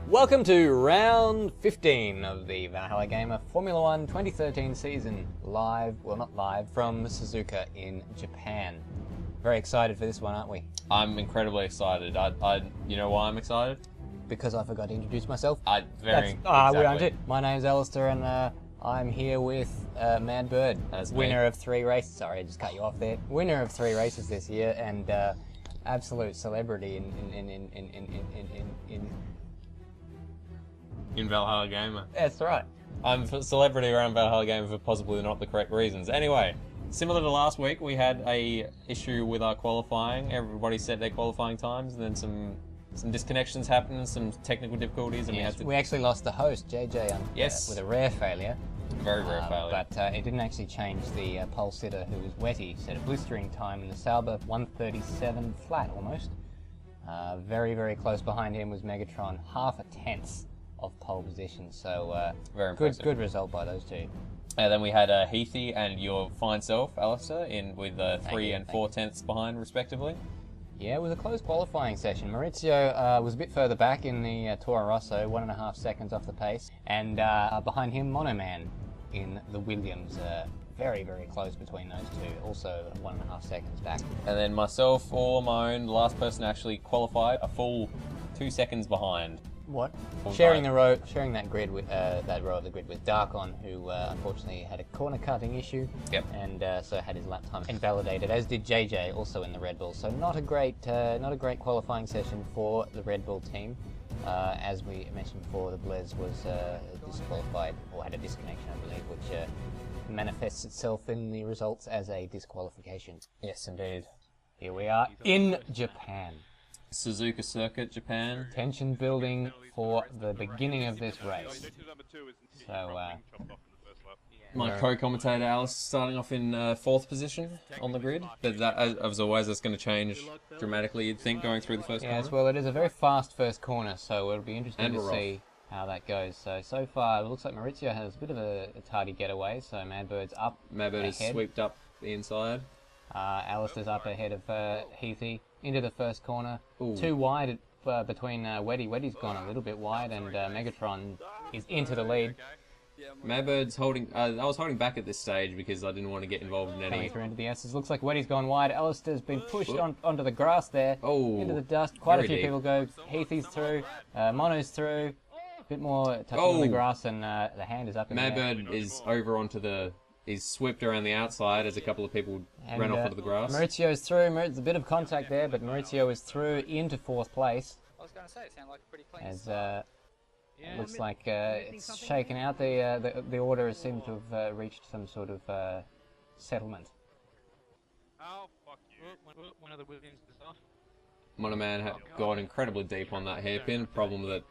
Welcome to round 15 of the Valhalla Gamer Formula 1 2013 season, live, well not live, from Suzuka in Japan. Very excited for this one, aren't we? I'm incredibly excited. You know why I'm excited? Because I forgot to introduce myself. Exactly. We aren't it. My name's Alistair and I'm here with Mad Bird, winner of 3 races. Sorry, I just cut you off there. Winner of 3 races this year and absolute celebrity In Valhalla Gamer. That's right. I'm a celebrity around Valhalla Gamer for possibly not the correct reasons. Anyway, similar to last week, we had a issue with our qualifying. Everybody set their qualifying times, and then some disconnections happened, some technical difficulties, and we actually lost the host, JJ, with a rare failure. Very rare failure. But it didn't actually change the pole sitter, who was Heathy, set a blistering time in the Sauber, 1:37 flat almost. Very, very close behind him was Megatron, half a tenth of pole position, so very impressive. Good result by those two. And then we had Heathy and your fine self, Alistair, with 3 and 4 tenths behind, respectively. Yeah, it was a close qualifying session. Maurizio was a bit further back in the Toro Rosso, 1.5 seconds off the pace, and behind him, Monoman in the Williams. Very, very close between those two, also 1.5 seconds back. And then myself, all on my own, the last person to actually qualify, a full 2 seconds behind. What? Sharing that grid with that row of the grid with Darkon, who unfortunately had a corner cutting issue. Yep. And so had his lap time invalidated, as did JJ, also in the Red Bull. So not a great qualifying session for the Red Bull team. As we mentioned before, the Blez was disqualified, or had a disconnection, I believe, which manifests itself in the results as a disqualification. Yes, indeed. Here we are in Japan. Suzuka Circuit, Japan. Tension building for the beginning of this race. So, my co-commentator Alice starting off in 4th position on the grid. But that, as always, that's going to change dramatically, you'd think, going through the first corner. Yes, well, it is a very fast first corner, so it'll be interesting to see how that goes. So far, it looks like Maurizio has a bit of a tardy getaway, so Madbird's up. Madbird is swept up the inside. Alistair's up ahead of Heathy into the first corner. Ooh. Too wide between Weddy. Weddy's gone a little bit wide, and Megatron is into the lead. Madbird's holding. I was holding back at this stage because I didn't want to get involved in any. Coming through into the S's. Looks like Weddy's gone wide. Alistair's been pushed onto the grass there. Oh, into the dust. Quite a few deep. people go. Heathy's through. Mono's through. A bit more touching on the grass, and the hand is up in the air. Madbird is over onto the. He's swept around the outside as a couple of people ran off onto the grass. Maurizio's through. There's a bit of contact there, but Maurizio is through into 4th place. I was going to say, it sounded like a pretty clean As it looks like it's shaken out. The order seems to have reached some sort of settlement. Oh, fuck you. One of the Williams is off. Monoman had gone incredibly deep on that hairpin, problem that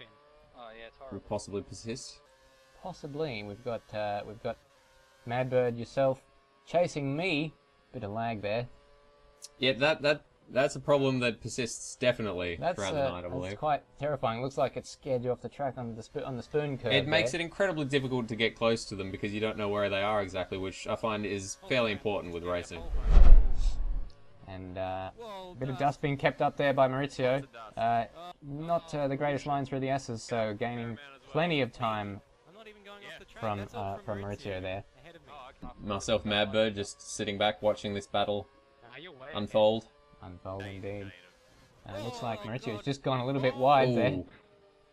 would possibly persist. Possibly. We've got Madbird, yourself, chasing me. Bit of lag there. Yeah, that's a problem that persists definitely throughout the night, I believe. That's quite terrifying. Looks like it scared you off the track on the spoon curve. It makes it incredibly difficult to get close to them because you don't know where they are exactly, which I find is fairly important with racing. And a bit of dust being kept up there by Maurizio. Not the greatest line through the S's, so gaining plenty of time from Maurizio there. Myself, Madbird, just sitting back watching this battle unfold. Unfold indeed. And it looks like Maurizio's just gone a little bit wide there.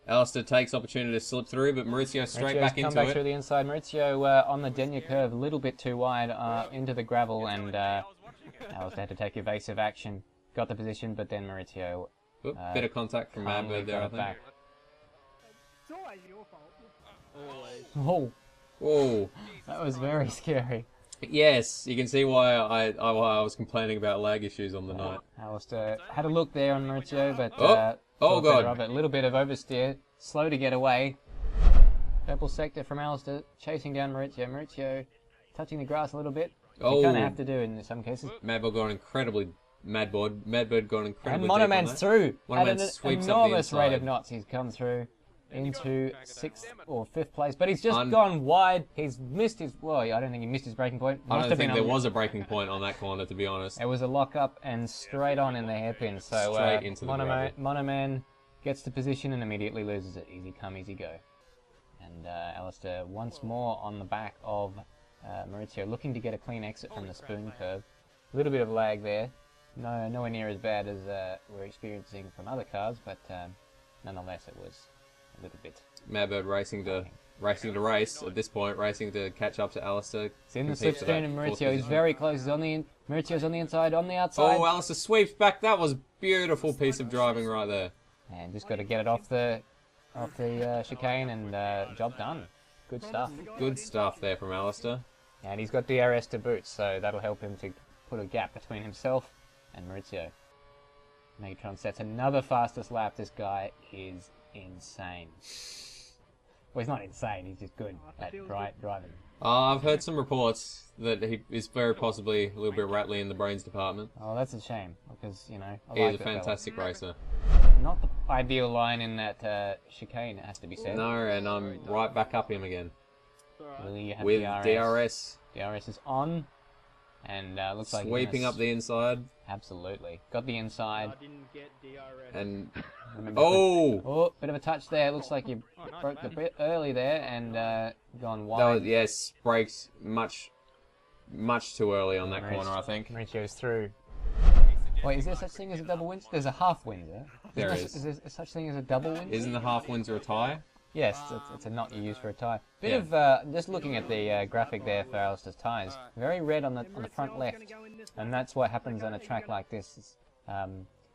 Alistair takes opportunity to slip through, but Maurizio straight back into it. Come back through the inside. Maurizio on the Denia curve, a little bit too wide into the gravel, and Alistair had to take evasive action. Got the position, but then Maurizio... bit of contact from Madbird there, I think. Back. Oh, that was very scary. Yes, you can see why I was complaining about lag issues on the night. Alistair had a look there on Maurizio, but oh god, a little bit of oversteer, slow to get away. Purple sector from Alistair, chasing down Maurizio. Maurizio touching the grass a little bit. You kind of have to do in some cases. Madbird gone incredibly. Madbird gone incredibly. And Monoman's through. Monoman at an enormous rate of knots. He's come through into 6th or 5th place, but he's just gone wide. He's missed his... Well, I don't think he missed his braking point. I don't think there was a braking point on that corner, to be honest. It was a lock-up and straight on in the hairpin. So straight into the Monoman Gets to position and immediately loses it. Easy come, easy go. And Alistair once more on the back of Maurizio, looking to get a clean exit from the spoon curve. A little bit of lag there. No, nowhere near as bad as we're experiencing from other cars, but nonetheless it was a little bit. Madbird racing to race at this point, racing to catch up to Alistair. It's in the slipstream and Maurizio is very close. Mauricio's on the inside, on the outside. Oh, Alistair sweeps back. That was a beautiful piece of driving right there. And just got to get it off the chicane and job done. Good stuff. Good stuff there from Alistair. And he's got DRS to boot, so that'll help him to put a gap between himself and Maurizio. Megatron sets another fastest lap. This guy is insane. Well, he's not insane, he's just good at driving. I've heard some reports that he is very possibly a little bit rattly in the brains department. Oh, that's a shame, because, you know, I He like is a fantastic racer. Not the ideal line in that chicane, it has to be said. No, and I'm right back up him again. Really, you have With DRS. DRS is on, and looks like sweeping up the inside. Absolutely. Got the inside. I didn't get DRS. And oh, bit of a touch there. Looks like you broke the bit early there and gone wide. that was, yes, brakes much too early on that corner, I think. Mauricio's through. Wait, is there such thing as a double Windsor? There's a half Windsor. There is. Is there such thing as a double Windsor? Isn't the half Windsor a tyre? Yes, it's a knot you use for a tyre. Bit Yeah. of just looking at the graphic there for Alistair's tyres, very red on the front left, and that's what happens on a track like this. It's,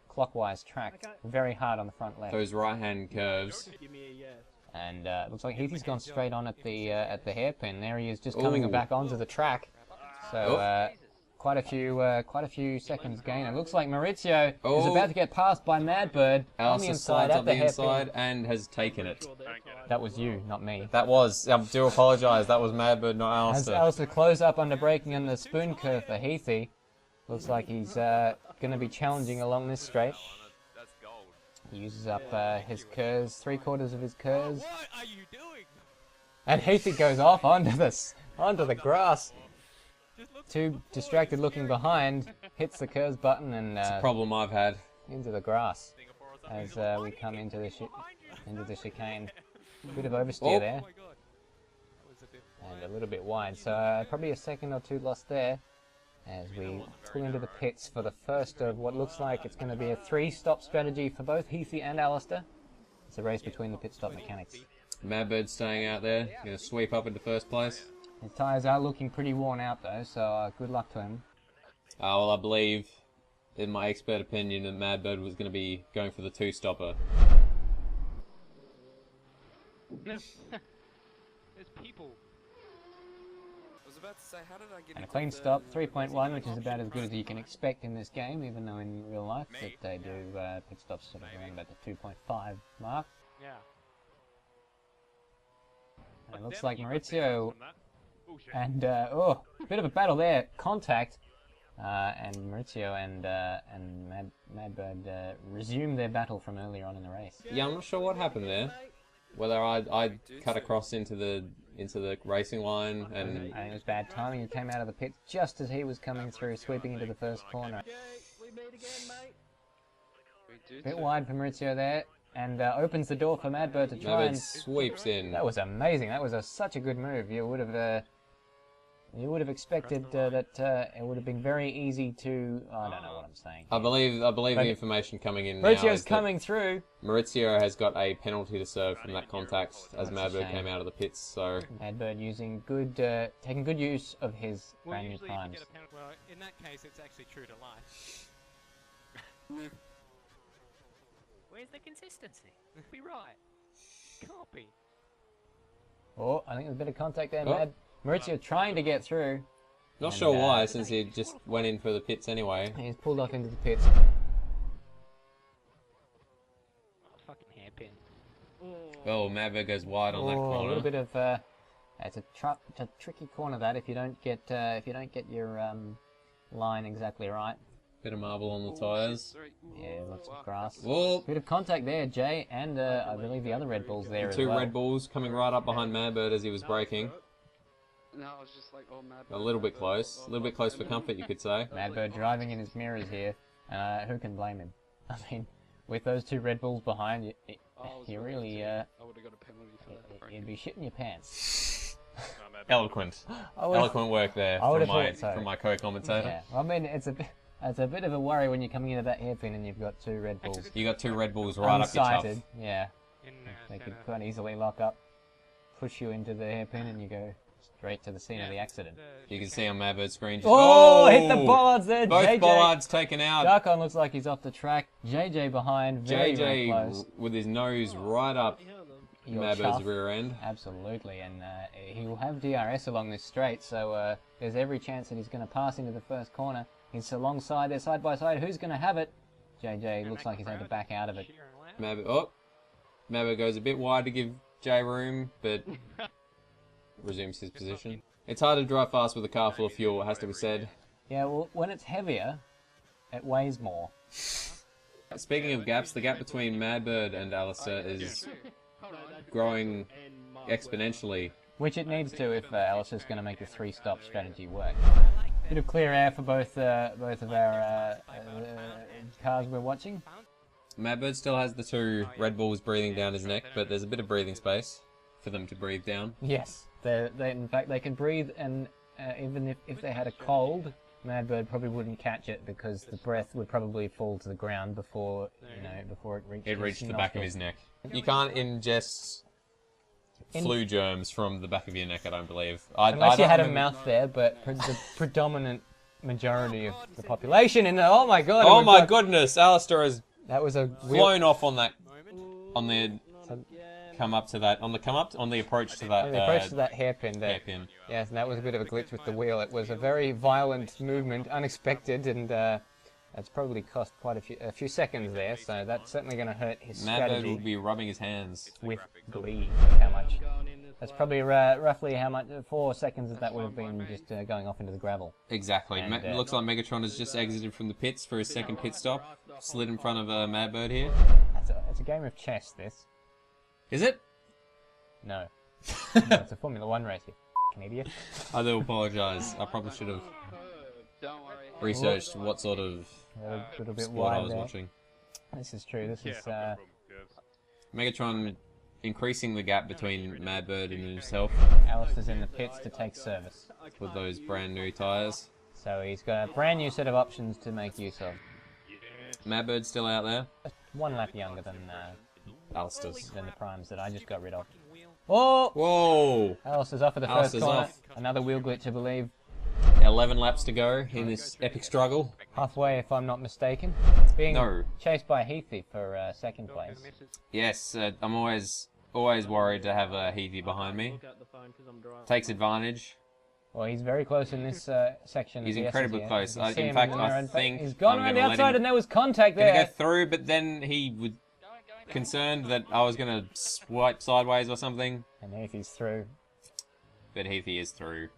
clockwise track, very hard on the front left. Those right-hand curves. Give me a yes. And it looks like Heathy's gone straight on at the hairpin. There he is, just coming Ooh. back onto the track. So quite a few seconds gain. It looks like Maurizio is about to get passed by Madbird on the Alistair inside slides at up the the inside hairpin. and has taken it. That was you, not me. That was, I do apologise, that was Madbird, not As Alistair. Alistair close up under braking on the spoon curve for Heathy. Looks like he's going to be challenging along this straight. He uses up his curves, 3/4 of his curves. What are you doing? And Heathy goes off onto the grass. Too distracted looking behind, hits the curves button and It's a problem I've had. into the grass as we come into the chicane. Bit of oversteer there, and a little bit wide. So probably a second or two lost there as we pull into the pits for the first of what looks like it's going to be a 3-stop strategy for both Heathy and Alistair. It's a race between the pit stop mechanics. Madbird staying out there, going to sweep up into first place. His tyres are looking pretty worn out though, so good luck to him. Well, I believe, in my expert opinion, that Madbird was going to be going for the 2-stopper. There's people. I was about to say, how did I get And a into clean the- stop, 3.1, which is about as good as you can expect in this game, even though in real life that they do pit stops sort of around about the 2.5 mark. Yeah. And it looks like Maurizio and bit of a battle there, contact, and Maurizio and Madbird resume their battle from earlier on in the race. Yeah, I'm not sure what happened there. Whether I cut across into the racing line and I think it was bad timing. He came out of the pits just as he was coming through, sweeping into the first corner. We meet again, mate. We do Bit too. wide for Maurizio there, and opens the door for Madbird to try Madbird and... sweeps in. That was amazing. That was such a good move. You would have expected that it would have been very easy to... Oh, I don't know what I'm saying. I believe the information coming in now Mauricio's is that coming through. Maurizio has got a penalty to serve from that contact as That's a Madbird shame. came out of the pits. So Madbird using taking good use of his Well, brand new usually if you primes. get a penalty, well, in that case, it's actually true to life. Where's the consistency? Be right. Can't be. Oh, I think there's a bit of contact there, Oh. Maurizio trying to get through. not And, sure why, since he just went in for the pits anyway. He's pulled off into the pits. Oh, fucking hairpin. Oh, Madbird goes wide on that Oh, a corner. little bit of it's a tricky corner that if you don't get your line exactly right. Bit of marble on the tyres. Sorry. Yeah, lots of grass. Whoa! Bit of contact there, Jay, and I believe the other Red Bulls there as Two well. Red Bulls coming right up behind Madbird as he was braking. No, I was just like, oh, mad. A little bit close. A little bit close for comfort, you could say. Madbird driving in his mirrors here. Who can blame him? I mean, With those two Red Bulls behind you, I was you about really, to. I would have got a penalty for that. Frankly. you'd be shitting your pants. Eloquent. I would've- Eloquent work there I would've from my thought so. from my co-commentator. Yeah, I mean, it's a bit of a worry when you're coming into that hairpin and you've got two Red Bulls. You got two Red Bulls right up your chuff. Unsighted, yeah. They could quite easily lock up, push you into the hairpin, and you go straight to the scene of the accident. You can see on Madbird's screen. Just, Oh, hit the bollards there, Both JJ. bollards taken out. Darkon looks like he's off the track. JJ behind, very, very JJ close. with his nose right up Your Madbird's chuff. rear end. Absolutely, and he will have DRS along this straight, so there's every chance that he's going to pass into the first corner. He's alongside there, side by side. Who's going to have it? JJ looks like he's had to back out of it. Madbird goes a bit wide to give Jay room, but resumes his position. It's hard to drive fast with a car full of fuel, it has to be said. Yeah, well, when it's heavier, it weighs more. Speaking of gaps, the gap between Madbird and Alistair is growing exponentially. Which it needs to if Alistair's going to make the three-stop strategy work. Bit of clear air for both of our cars we're watching. Madbird still has the two Red Bulls breathing down his neck, but there's a bit of breathing space for them to breathe down. Yes, they in fact they can breathe, and even if they had a cold, Madbird probably wouldn't catch it because the breath would probably fall to the ground before before it reached. It reached his the back of nostril. his neck. You can't ingest flu germs from the back of your neck, I don't believe. Unless you had a mouth there, but the predominant majority of the population in the... Oh my god! Oh my goodness, Alistair has That was a flown off on that, on the come up to that, on the approach to that, the approach to that hairpin there. hairpin. Yes, and that was a bit of a glitch with the wheel. It was a very violent movement, unexpected, and that's probably cost quite a few seconds there. So that's certainly going to hurt his Madbird strategy would be rubbing his hands. with glee. How much? That's probably roughly how much. 4 seconds that would have been just going off into the gravel. Exactly. And, Looks like Megatron has just exited from the pits for his second pit stop. Slid in front of Madbird here. It's a game of chess. This. Is it? No. No, it's a Formula 1 race. You f***ing idiot. I do apologise. I probably should have Don't worry. researched what sort of A little bit sport I wide was there. watching. This is true. This is. Megatron increasing the gap between Madbird and himself Alistair's in the pits to take service. with those brand new tyres. So he's got a brand new set of options to make use of. Madbird's still out there. One lap younger than Alistair's. the primes that I just got rid of. Oh! Whoa! Alistair's off at the Alistair's first corner. off. Another wheel glitch, I believe. 11 laps to go in this epic struggle. Halfway, if I'm not mistaken. Being No. chased by Heathy for second place. Yes, I'm always worried to have Heathy behind me. Takes advantage. Well, he's very close in this section. He's of the incredibly SSE. close. You can see In him fact, the I mirror. In fact, think he's gone I'm around the gonna let outside, him- and there was contact Gonna there. go through, but then he was concerned that I was gonna swipe sideways or something. And Heathy's through. But Heathy is through.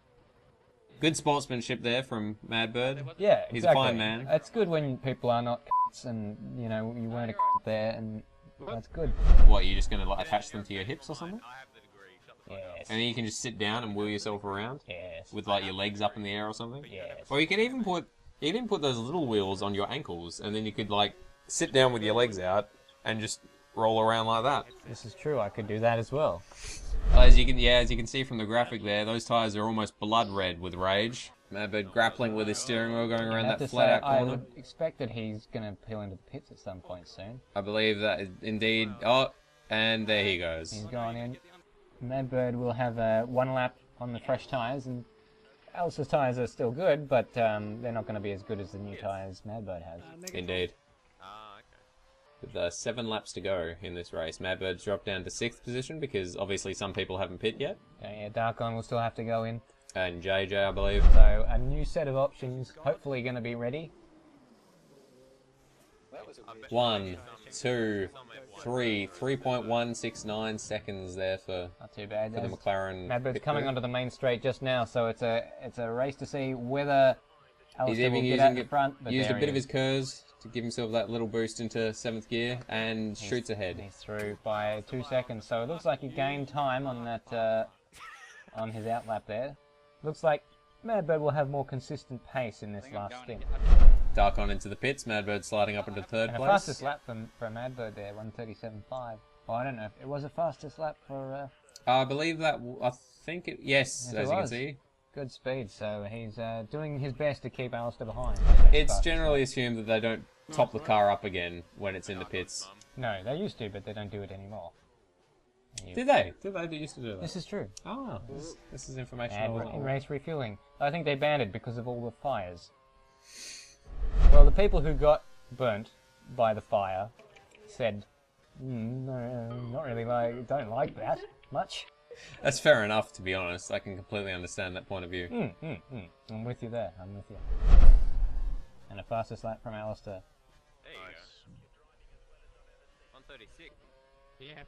Good sportsmanship there from Madbird. Yeah, He's exactly. a fine man. It's good when people are not c***s and, you know, you weren't a c*** there, and that's good. What, you're just gonna like attach them to your hips or something? Yes. And then you can just sit down and wheel yourself around Yes. with like your legs up in the air or something. Yes. Or you can even put those little wheels on your ankles, and then you could like sit down with your legs out and just roll around like that. This is true. I could do that as well. As you can see from the graphic there, those tires are almost blood red with rage. Madbird grappling with his steering wheel going around I have that to flat say, out I corner. would expect that he's going to peel into the pits at some point soon. I believe that is indeed. Oh, and there he goes. He's gone in. Madbird will have one lap on the fresh tyres, and Alice's tyres are still good, but they're not going to be as good as the new tyres Madbird has. Indeed. With 7 laps to go in this race, Madbird's dropped down to 6th position because obviously some people haven't pit yet. Yeah, Darkon will still have to go in. And JJ, I believe. So a new set of options, hopefully going to be ready. 1, 2, 3, 3.169 seconds there for Not too bad. the McLaren. Madbird's pit coming crew. onto the main straight just now, so it's a race to see whether He's Alistair will even get out the front. But used a there bit he of his curves to give himself that little boost into 7th gear and shoots ahead. He's through by 2 seconds, so it looks like he gained time on that on his outlap there. Looks like Madbird will have more consistent pace in this last stint. Dark on into the pits. Madbird sliding up into third And the place. fastest lap for Madbird there, 1:37.5. Well, I don't know if it was the fastest lap for. I believe that. I think it. Yes, Yes, it as you can was. see. Good speed, so he's doing his best to keep Alistair behind. It's generally assumed that they don't top the car up again when it's in the pits. No, they used to, but they don't do it anymore. Did they? They used to do that? This is true. Oh, this is information I And wasn't. race refueling. I think they banned it because of all the fires. Well, the people who got burnt by the fire said, no, not really don't like that much. That's fair enough, to be honest. I can completely understand that point of view. I'm with you there, I'm with you. And a fastest lap from Alistair. There you go. 136. Yeah,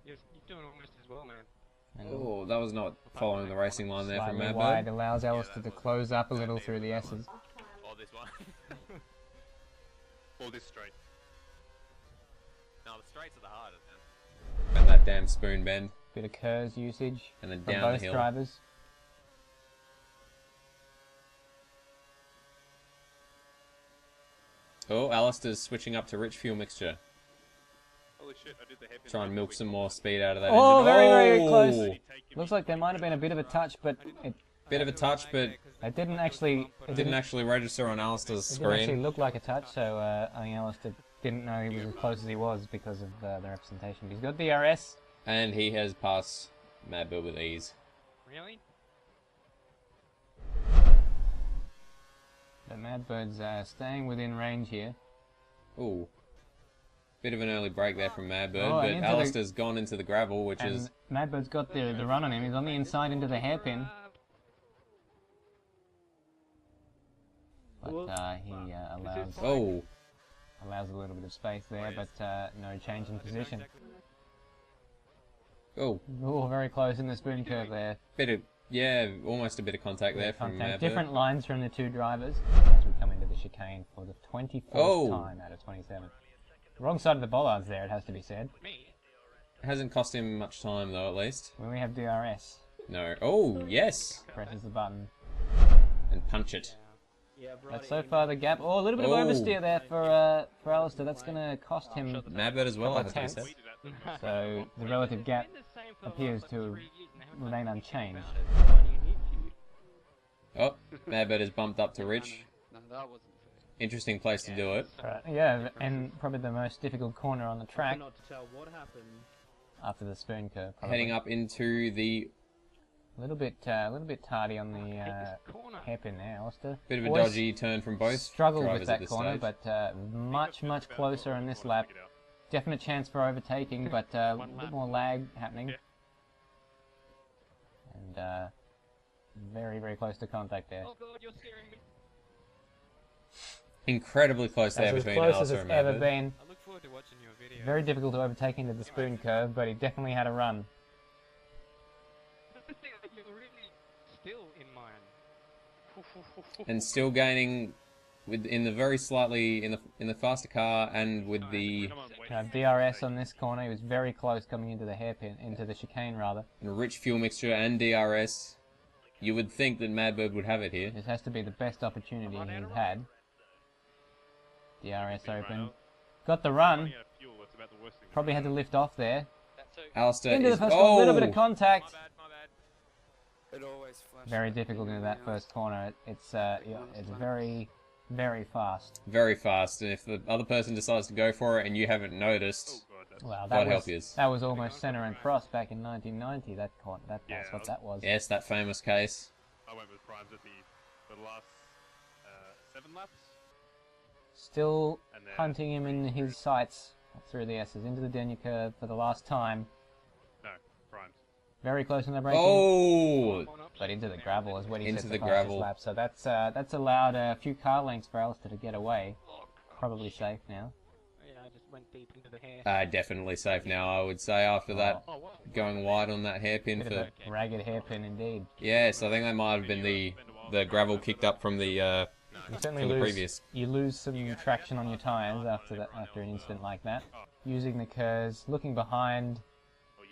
you're doing almost as well, man. And Oh, that was not following the racing line there from slightly wide Madbird. allows Alistair to close up a little through the S's. Or this one. Or this straight. No, the straights are the hardest, man. And that damn spoon bend. Bit of KERS usage And then from down the both hill. drivers. Oh, Alistair's switching up to rich fuel mixture. Holy shit, I did the hairpin. Try and milk some more speed out of that Oh, engine. very close. Oh! Looks like there might have been a bit of a touch, but it Bit of a touch, but didn't actually. It didn't actually register on Alistair's It didn't actually screen. look like a touch, so I think Alistair didn't know he was as close as he was because of the representation. He's got DRS. And he has passed Madbird with ease. Really? The Madbird's staying within range here. Ooh. Bit of an early break there from Madbird, Oh, and but into the- Alistair's gone into the gravel, which And is... Madbird's got the run on him. He's on the inside into the hairpin. But he allows a little bit of space there, but no change in position. Oh, Oh, very close in the spoon curve there. bit of... Yeah, almost a bit of contact there from Contact. Madbird. Different lines from the two drivers as we come into the chicane for the 24th time out of 27. Wrong side of the bollards there, it has to be said. Me? Hasn't cost him much time, though, at least. When we have DRS, No. Oh, yes! presses the button. And punch it. Yeah, That's so far the gap. Oh, a little bit of oversteer there for Alistair. That's going to cost him. Madbird as well, I have to be Couple of said. tenths. So the relative gap appears to remain unchanged. Oh, Madbird is bumped up to Rich. No, that wasn't fair. Interesting place to do it. Right. Yeah, and probably the most difficult corner on the track Not to tell what happened. after the spoon curve. Probably. Heading up into the... A little bit tardy on the hairpin there, Alistair. Bit of a Always dodgy turn from both struggled drivers with at that this corner, stage. but much closer in this lap. Definite chance for overtaking, but a bit more lag happening. And very close to contact there. Oh god, you're scaring me. Incredibly close there That's as between close as Alistair it's and ever Madbird. been. I look forward to watching your video. Very difficult to overtake into the spoon curve, but he definitely had a run. You're really still in mine. And still gaining in the very slightly in the faster car and with the DRS on this corner. He was very close coming into the hairpin, into the chicane rather. rich fuel mixture and DRS. You would think that Madbird would have it here. This has to be the best opportunity he's had. DRS open. Got the run. Probably had to lift off there. Alistair Into the is... first corner, a little bit of Oh! contact. My bad. It always flashes. Very difficult into that first corner. It's very fast. Very fast, and if the other person decides to go for it and you haven't noticed, Wow, God help yous. that was almost center and cross back in 1990. That's what that was. yes, that famous case. I went with primes at the last 7 laps. Still And then- hunting him in his sights through the S's into the Denier curve for the last time. No, primes. Very close in the braking. Oh! But into the gravel is when he Into set the the fastest gravel. lap. So that's allowed a few car lengths for Alistair to get away. Probably safe now. Yeah, I just went deep into the hair. Definitely safe now, I would say, after that going wide on that hairpin Bit for... of a ragged hairpin indeed. Yes, I think that might have been the gravel kicked up from the You certainly from the lose. previous. You lose some traction on your tyres after an incident like that. Using the KERS, looking behind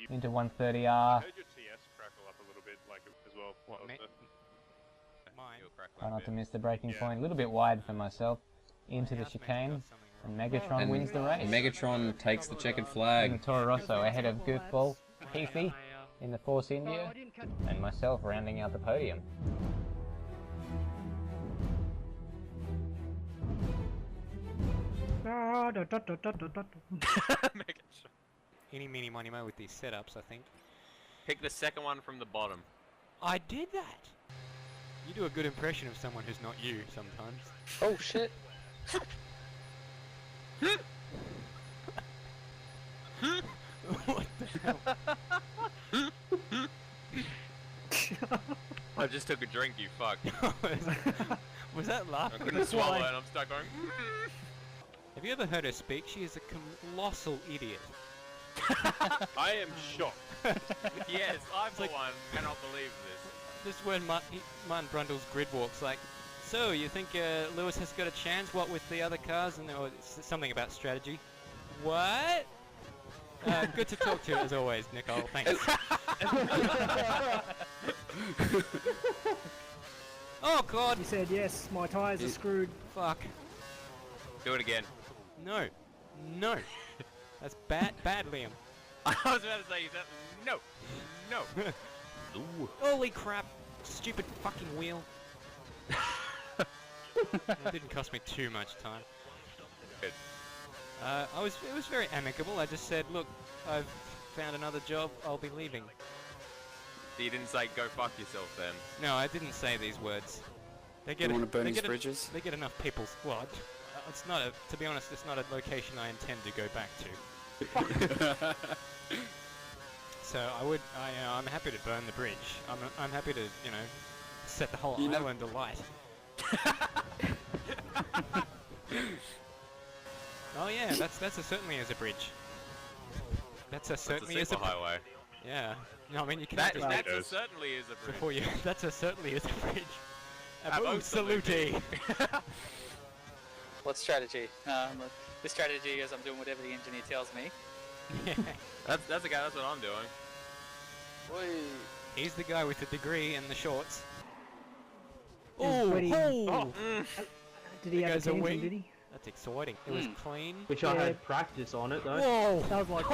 into 130R. Heard your TS crackle up a little bit, like as well. What, Alistair. Mine? Try not to miss the braking point. A little bit wide for myself. Into the chicane. And Megatron wins the race. Megatron takes the checkered flag. And Toro Rosso ahead of Goofball, Heathy in the Force India, and myself rounding out the podium. Eeny, meeny, miny, mo with these setups, I think. Pick the second one from the bottom. I did that! You do a good impression of someone who's not you sometimes. Oh shit! What the hell? I just took a drink, you fuck. Was that I laughing? couldn't swallow it and I'm stuck going. Have you ever heard her speak? She is a colossal idiot. I am shocked. Yes, I for like- one cannot believe this. Just when Martin Brundle's grid walks, like, so you think Lewis has got a chance? What with the other cars? And or something about strategy. What? Good to talk to you as always, Nicole. Thanks. Oh God! He said yes, my tyres are screwed. Fuck. Do it again. No. No. That's bad, Liam. I was about to say that. No. No. Holy crap! Stupid fucking wheel. It didn't cost me too much time. Good. It was very amicable. I just said, look, I've found another job. I'll be leaving. You didn't say go fuck yourself then. No, I didn't say these words. They get. You want to burn they his get bridges? They get enough people's. Well, it's not a. To be honest, it's not a location I intend to go back to. So I'm happy to burn the bridge. I'm happy to, set the whole island alight. Oh yeah, that's certainly is a bridge. That's a certainly is a highway. Yeah. No, I mean you can't just That certainly is a bridge. before you. That's a certainly is a bridge. Abo Salute. What strategy? The strategy is I'm doing whatever the engineer tells me. That's okay. That's what I'm doing. He's the guy with the degree and the shorts. Did he The have a guy's a tangent, wing. did he? That's exciting. It was clean. Wish Yeah. I had practice on it though. Whoa! That was like,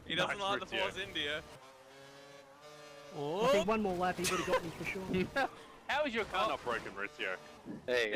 He doesn't Nice like the Ritzio. Force India. I think one more lap he would have got me for sure. How is your Car car? not broken, Maurizio? There you go.